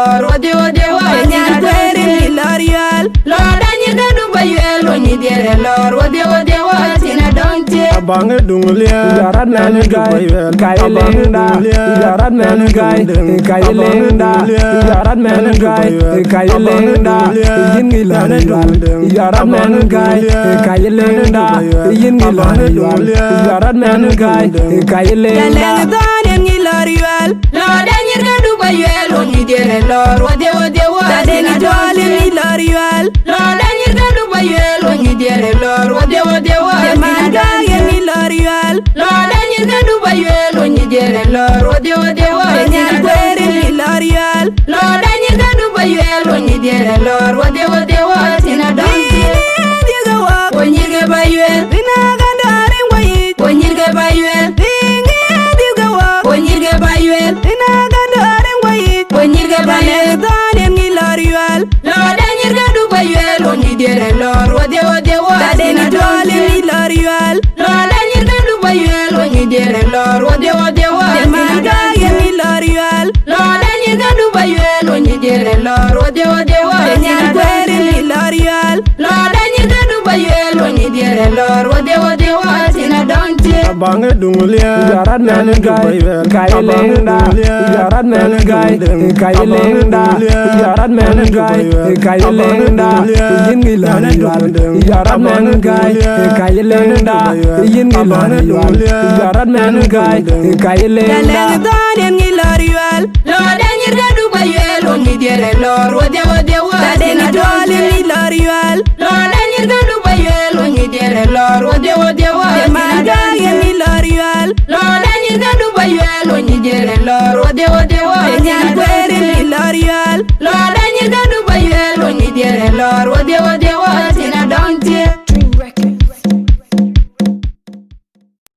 lor ode ode wa nyan kwere ni lor yal lo danyi da du bayel oni dire lor ode ode wa tina donte abange dunglia jarat men gai kailinda jarat men gai kailinda jarat men gai kailinda yingi lan yal jarat men gai kailinda yingi lan yal jarat men gai kailinda dan ngi lor yal lo danyi da du bayel oni dire lor ode ode wa tina donte ni lor yal lo danyi da du bayel oni dire lor ode ode wa tina donte lor yal lo danyi da du bayel oni dire lor ode ode wa nyan kwere ni lor yal lo danyi da du bayel oni dire lor ode ode wa tina donte diga wa oni ge bayel bina gandare ngoyi oni ge bayel dingi diga wa oni ge bayel bina gandare ngoyi oni ge bayel dan ngi lor yal lo danyi da du bayel oni dire lor ode ode wa tina donte ni lor yal lo danyi da du bayel oni dire lor ode ode wa tina ni lor yal lo danyi da du bayel oni dire lor ode ode wa nyan kwere ni lor yal lo danyi da du bayel oni dire lor ode ode wa tina donte abange dunglia jarat men gai kailinda jarat men gai kailinda jarat men gai kailinda yingi lan yal jarat men gai kailinda yingi lan yal jarat men gai kailinda dan ngi lor yal lo danyi da du bayel oni dire lor ode ode wa tina donte ni lor yal lo danyi da du bayel oni dire lor ode ode wa tina ni lor yal lo danyi da du bayel oni dire lor ode ode